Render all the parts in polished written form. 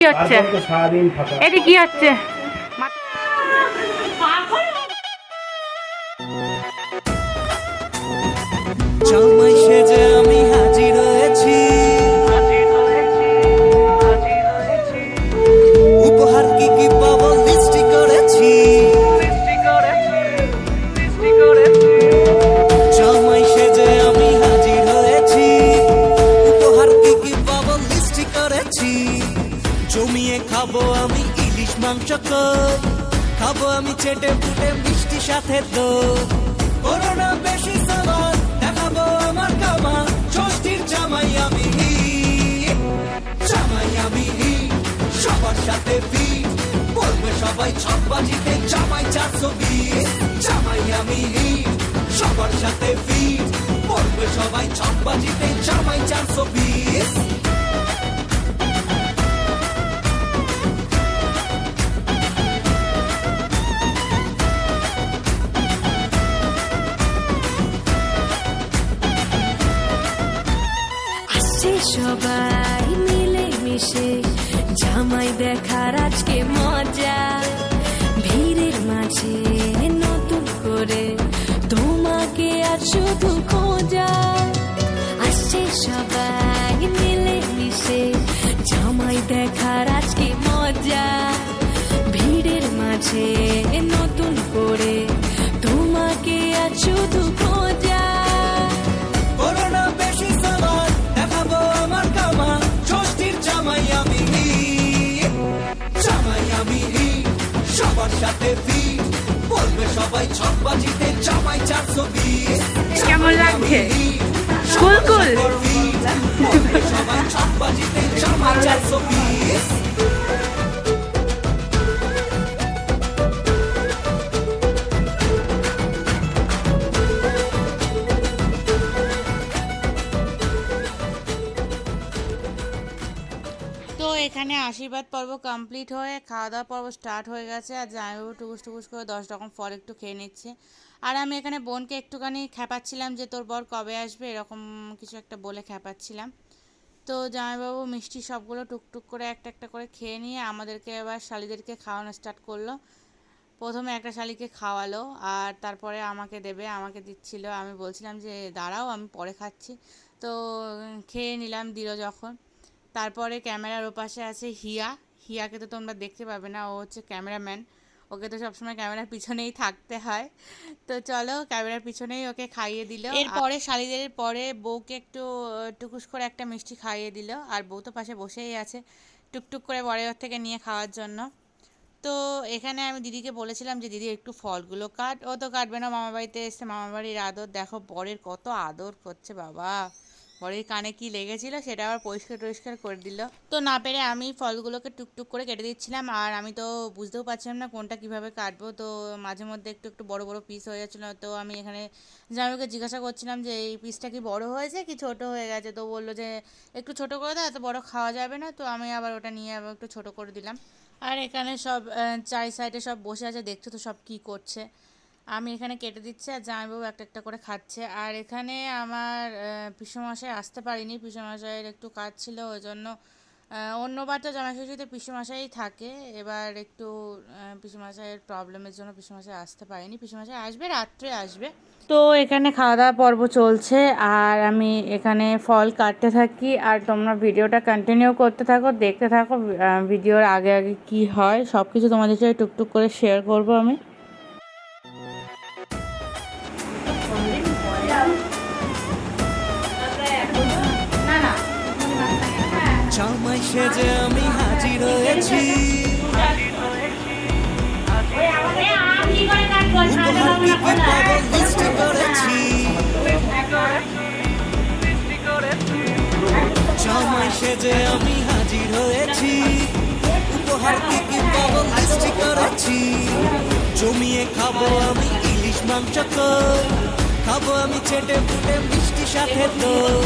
কি হচ্ছে? এটি কি হচ্ছে? জামাই সেজে আমি হাজির হয়েছি, উপহার কি কি পাবো লিস্টি করেছি। জামাই সেজে আমি হাজির হয়েছি, উপহার কি কি পাবো লিস্টি করেছি। জমিয়ে খাবো আমি ইলিশ মাংস কই, খাবো আমি চেটে পুটে মিষ্টি সাথে দই। করোনা বেশি সামান দেখাবো আমার কামা, ষষ্ঠীর জামাই আমি, জামাই আমি সবার সাথে ফিট, বলবে সবাই ছকবাজিতে জামাই 420। জামাই আমি সবার সাথে ফিট, বলবে সবাই ছকবাজিতে জামাই 420। সবাই মিলে মিশে জামাই দেখার আজকে মজা, ভিড়ের মাঝে নতুন করে তোমাকে আর শুধু খোঁজা। আসছে সবাই মিলে মিশে জামাই দেখার আজকে মজা, ভিড়ের মাঝে নতুন করে তোমাকে আর শুধু খোঁজা। করোনা বেশি সামান দেখাবো আমার কামা, ষষ্ঠীর জামাই আমি, জামাই আমি সবার সাথে ফিট, বলবে সবাই ছকবাজিতে জামাই 420। কেমন লাগছে? কুল কুল। বলবে সবাই ছকবাজিতে জামাই 420। তো এখানে আশীর্বাদ পর্ব কমপ্লিট হয়ে খাওয়া দাওয়া পর্ব স্টার্ট হয়ে গেছে। আর জামাইবাবু টুকুস টুকুস করে 10 রকম ফল একটু খেয়ে নিচ্ছে। আর আমি এখানে বোনকে একটুখানি খ্যাপাচ্ছিলাম যে তোর বর কবে আসবে, এরকম কিছু একটা বলে খ্যাপাচ্ছিলাম। তো জামাইবাবু মিষ্টি সবগুলো টুকটুক করে একটা একটা করে খেয়ে নিয়ে আমাদেরকে এবার শালিদেরকে খাওয়ানো স্টার্ট করলো। প্রথমে একটা শালিকে খাওয়ালো আর তারপরে আমাকে দেবে, আমাকে দিচ্ছিল। আমি বলছিলাম যে দাঁড়াও আমি পরে খাচ্ছি। তো খেয়ে নিলাম, দিল যখন। তারপরে ক্যামেরার ওপাশে আছে হিয়া। হিয়াকে তো তোমরা দেখতে পাবে না, ও হচ্ছে ক্যামেরাম্যান। ওকে তো সবসময় ক্যামেরার পিছনেই থাকতে হয়। তো চলো ক্যামেরার পিছনেই ওকে খাইয়ে দিল। এরপরে শালিদের পরে বউকে একটু টুকুস করে একটা মিষ্টি খাইয়ে দিল। আর বউ তো পাশে বসেই আছে টুকটুক করে বরের ঘর থেকে নিয়ে খাওয়ার জন্য। তো এখানে আমি দিদিকে বলেছিলাম যে দিদি একটু ফলগুলো কাট, ও তো কাটবে না, মামাবাড়িতে এসে মামাবাড়ির আদর দেখো, বরের কত আদর করছে বাবা। বরের কানে কি লেগেছিল সেটা আবার পরিষ্কার টরিষ্কার করে দিল। তো না পেরে আমি ফলগুলোকে টুকটুক করে কেটে দিচ্ছিলাম। আর আমি তো বুঝতেও পারছিলাম না কোনটা কিভাবে কাটবো। তো মাঝে মধ্যে একটু একটু বড় বড় পিস হয়ে যাচ্ছিলো। তো আমি এখানে জামাইকে জিজ্ঞাসা করছিলাম যে এই পিসটা কি বড় হয়েছে কি ছোট হয়ে গেছে। তো বললো যে একটু ছোট করে দাও, এত বড় খাওয়া যাবে না। তো আমি আবার ওটা নিয়ে আবার একটু ছোট করে দিলাম। আর এখানে সব চারি সাইডে সব বসে আছে, দেখছো তো সব কি করছে। আমি এখানে কেটে দিচ্ছি আর জামাইবাবু একটা একটা করে খাচ্ছে। আর এখানে আমার পিসেমশাই আসতে পারিনি, পিসেমশাইয়ের একটু কাজ ছিল, ওই জন্য অন্যবার তো জামাই ষষ্ঠীতে পিসেমশাই থাকে, এবার একটু পিসেমশাইয়ের প্রবলেমের জন্য পিসেমশাই আসতে পারিনি। পিসেমশাই আসবে, রাত্রে আসবে। তো এখানে খাওয়া দাওয়া পর্ব চলছে আর আমি এখানে ফল কাটতে থাকি। আর তোমরা ভিডিওটা কন্টিনিউ করতে থাকো, দেখতে থাকো। ভিডিওর আগে আগে কি হয় সব কিছু তোমাদের সাথে টুকটুক করে শেয়ার করবো আমি। জামাই সেজে আমি হাজির হয়েছি, উপহার কি কি পাবো লিস্টি করেছি। জামাই সেজে আমি হাজির হয়েছি, উপহার কি কি পাবো লিস্টি করেছি। জমিয়ে খাবো আমি ইলিশ মাংস কই, খাবো আমি চেটে পুটে মিষ্টি সাথে দই।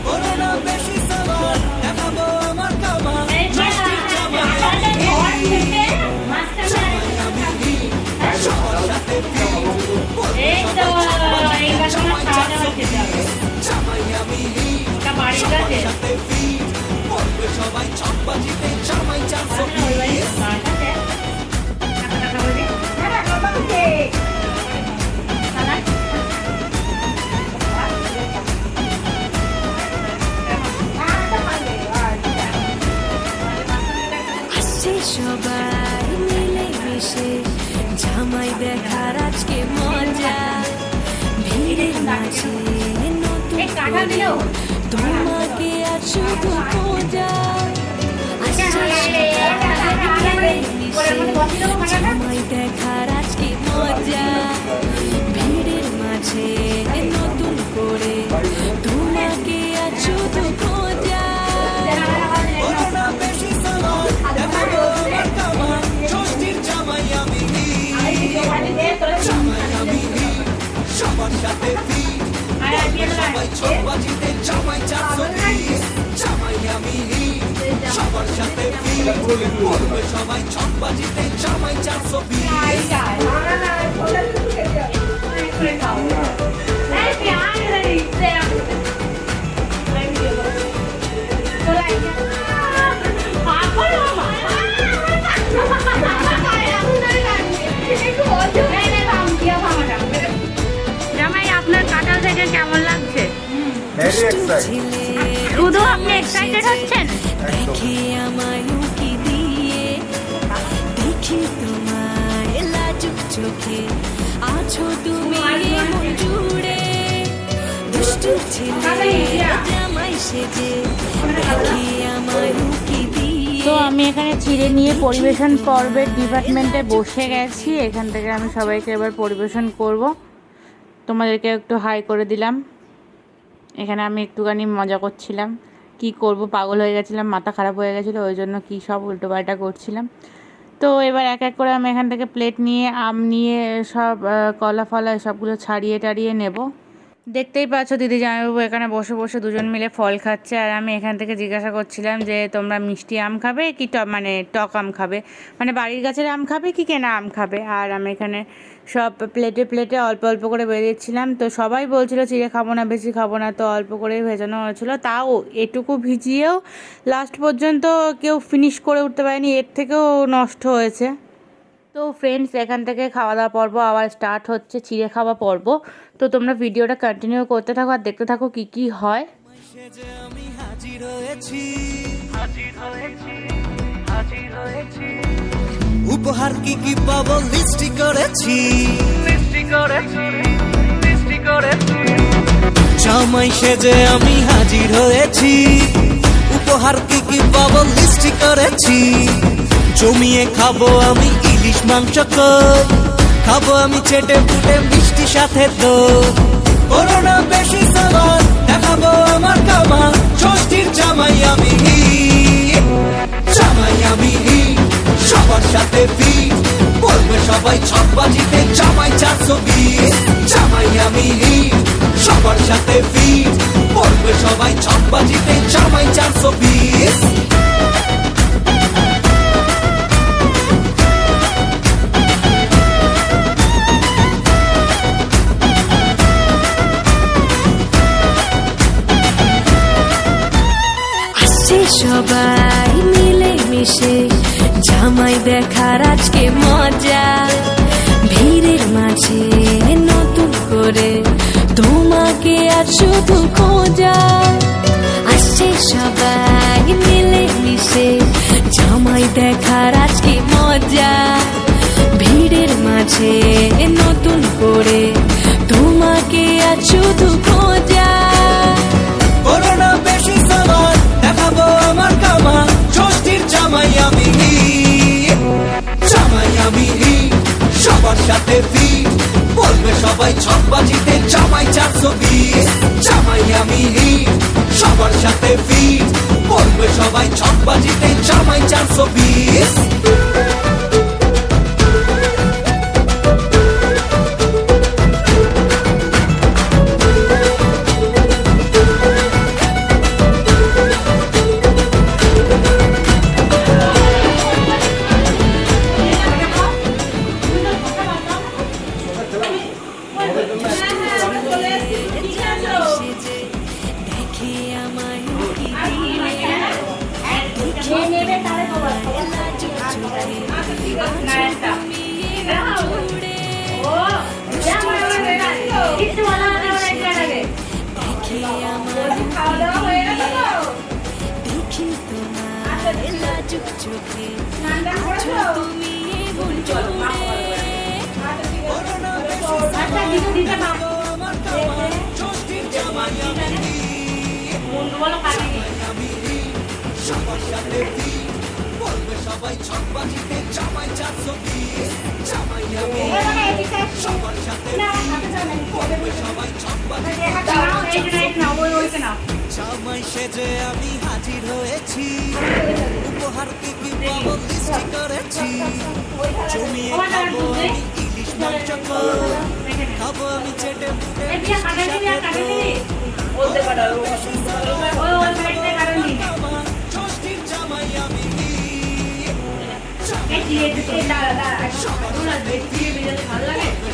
করোনা বেশি সামান দেখাবো আমার কামা, ষষ্ঠীর জামাই আমি, জামাই আমি সবার সাথে ফিট, বলবে সবাই ছকবাজিতে জামাই 420। জামাই আমি সবার সাথে ফিট, বলবে সবাই ছকবাজিতে জামাই আসছে সবাই মিলে মিশে জামাই দেখার আজকে মজা ভিড়ের মাঝে নতুন করে তোমাকে আর শুধু খোঁজা আসছে সবাই মিলে মিশে জামাই দেখার আজকে মজা ভিড়ের মাঝে নতুন করে তোমাকে আর শুধু খোঁজা করোনা বেশি সালাম দেখাবো আমার কামাল ষষ্ঠীর জামাই আমি জামাই আমি সবার সাথে ফিট সবাই ছক বাজিতে জামাই 420 জামাই আমি সবার সাথে ফিট বলবে সবাই ছক বাজিতে জামাই 420 জামাই আপনার কাঁঠাল থেকে কেমন লাগছে? শুধু আপনি এক্সাইটেড হচ্ছেন? দেখে আমায় উকি দিয়ে দেখি তোমায় লাজুক চোখে আছো তুমি মন জুড়ে দুষ্টু ছেলে জামাই সেজে দেখে আমায় উকি দিয়ে তো আমি এখানে চিড়ে নিয়ে পরিবেশন পর্বের ডিপার্টমেন্টে বসে গেছি। এখান থেকে আমি সবাইকে এবার পরিবেশন করব। তোমাদেরকে একটু হাই করে দিলাম। এখানে আমি একটুখানি মজা করছিলাম, কি করব, পাগল হয়ে গেছিলাম, মাথা খারাপ হয়ে গেছিলো, ওই জন্য কী সব উল্টোপাল্টা করছিলাম। তো এবার এক এক করে আমি এখান থেকে প্লেট নিয়ে আম নিয়ে সব কলা ফলা সবগুলো ছাড়িয়ে টাড়িয়ে নেব। দেখতেই পাচ্ছ দিদি জামাইবাবু এখানে বসে বসে দুজন মিলে ফল খাচ্ছে, আর আমি এখান থেকে জিজ্ঞাসা করছিলাম যে তোমরা মিষ্টি আম খাবে কি মানে টক আম খাবে, মানে বাড়ির গাছের আম খাবে কি কেনা আম খাবে। আর আমি এখানে সব প্লেটে প্লেটে অল্প অল্প করে বেরিয়েছিলাম। তো সবাই বলছিল চিড়ে খাবো না, বেশি খাবো না, তো অল্প করেই ভেজানো হয়েছিল। তাও এটুকু ভিজিয়েও লাস্ট পর্যন্ত কেউ ফিনিশ করে উঠতে পারেনি, এর থেকেও নষ্ট হয়েছে। তো ফ্রেন্ডস, এখান থেকে খাওয়া দাওয়া পর্ব আবার স্টার্ট হচ্ছে, চিড়ে খাওয়া পর্ব। তো তোমরা ভিডিওটা কন্টিনিউ করতে থাকো আর দেখতে থাকো কি কি হয়। সেজে আমি হাজির হয়েছি উপহার কি কি পাবো লিস্টি করেছি জামাই সেজে আমি হাজির হয়েছি উপহার কি কি পাবো লিস্টি করেছি জমিয়ে খাবো আমি ইলিশ মাংস খাবো আমি চেটে পুটে মিষ্টি সাথে তো করোনা বেশি সালাম দেখাবো আমার কামাল ষষ্ঠীর জামাই আমি সবার সাথে ফিট বলবে সবাই ছক বাজিতে জামাই 420 জামাই আমি সবার সাথে ফিট বলবে সবাই ছক বাজিতে জামাই 420 সবাই মিলে মিশে জামাই দেখার আজকে মজা ভিড়ের মাঝে নতুন করে তোমাকে আর শুধু খোঁজা আসছে সবাই মিলে মিশে জামাই দেখার আজকে মজা ভিড়ের মাঝে নতুন করে তোমাকে আর শুধু খোঁজা করোনা বেশি সালাম দেখাবো আমার কামাল ষষ্ঠীর জামাই আমি সবার সাথে ফিট বলবে সবাই ছক বাজিতে জামাই 420 জামাই আমি সবার সাথে ফিট বলবে সবাই ছক বাজিতে জামাই 420 দেখে আমায় চুপ চোখে আছো তুমি এমন জোরে সবার সাথে বলবে সবাই ছকবাজিতে জামাই 420 জামাই আমি সবার সাথে বলবে সবাই ছকবাজিতে জামাই সেজে আমি হাজির হয়েছি উপহার কি কি পাবো লিস্ট করেছি জমিয়ে খাবো আমি ইলিশ মাংস খাবো আমি চেটে বলতে পারো ষষ্ঠীর জামাই আমি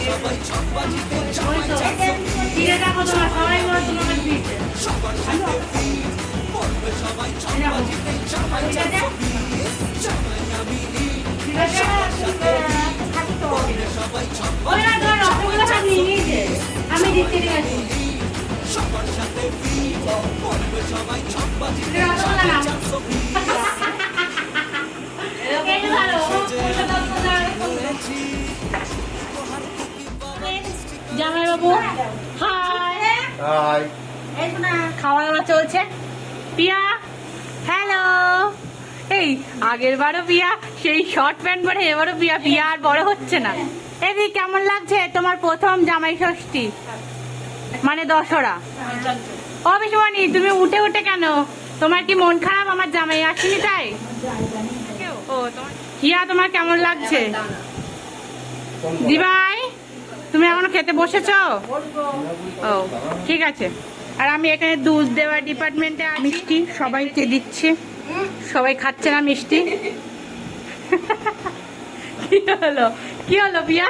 সবাই ছকবাজিতে জামাই 420 সবার সাথে বলবে সবাই ছকবাজিতে জামাই 420 জামাই আমি বলবে সবাই আমি দিতে গেছি সবার সাথে বলবে সবাই ছকবাজিতে জামাই বাবু হাই খাওয়া দাওয়া চলছে পিয়া হ্যালো এই আগের বারও পিয়া সেই শর্ট প্যান্ট পরে এবারও পিয়া পিয়া আর বড় হচ্ছে না এবি কেমন লাগছে তোমার প্রথম জামাই ষষ্ঠী মানে দশরা ও বিশমানি তুমি উঠে উঠে কেন তোমার কি মন খারাপ আমার জামাই আসেনি তাই ও তোমার হিয়া তোমার কেমন লাগছে দিভাই তুমি এখনো খেতে বসেছো ও ঠিক আছে আর আমি এখানে দুধ দেওয়ার ডিপার্টমেন্টে মিষ্টি সবাইকে দিচ্ছি সবাই খাচ্ছে না মিষ্টি কি হলো পিয়া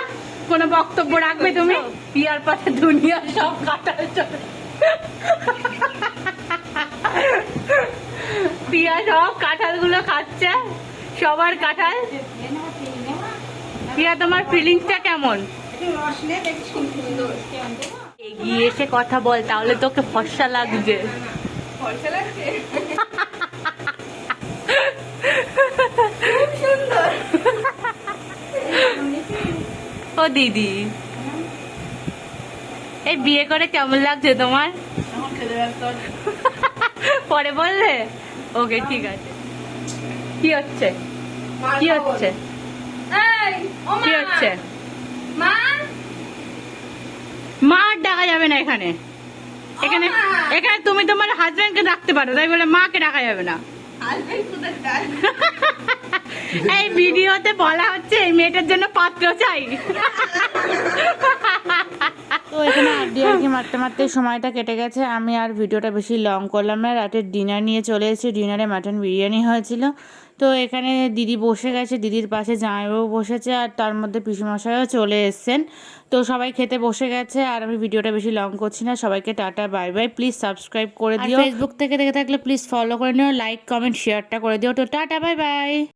কোনো বক্তব্য রাখবে তুমি পিয়ার পাশে দুনিয়া সব কাটাল চলে পিয়া সব কাঁঠালগুলো খাচ্ছে সবার কাঁঠাল পিয়া তোমার ফিলিংসটা কেমন এগিয়ে এসে কথা বল তাহলে তোকে ফর্সা লাগছে ও দিদি এই বিয়ে করে কেমন লাগছে তোমার পরে বললে ওকে ঠিক আছে কি হচ্ছে কি হচ্ছে কি হচ্ছে মার ডাকা যাবে না এখানে এখানে এখানে তুমি তোমার হাজবেন্ডকে ডাকতে পারো তাই বলে মাকে ডাকা যাবে না এই ভিডিওতে বলা হচ্ছে এই মেয়েটার জন্য পাত্র চাই তো এখানে আড্ডি আর কি মারতে মারতে সময়টা কেটে গেছে। আমি আর ভিডিওটা বেশি লং করলাম না। রাতের ডিনার নিয়ে চলে এসেছি। ডিনারে মাটন বিরিয়ানি হয়েছিল। তো এখানে দিদি বসে গেছে, দিদির পাশে জামাইবাবু বসেছে, আর তার মধ্যে পিসেমশাইও চলে এসছেন। তো সবাই খেতে বসে গেছে। আর আমি ভিডিওটা বেশি লং করছি না। সবাইকে tata bye bye. Please subscribe করে দিও। ফেসবুক থেকে দেখে থাকলে প্লিজ ফলো করে নিও, লাইক কমেন্ট শেয়ারটা করে দিও। তো টাটা বাই বাই।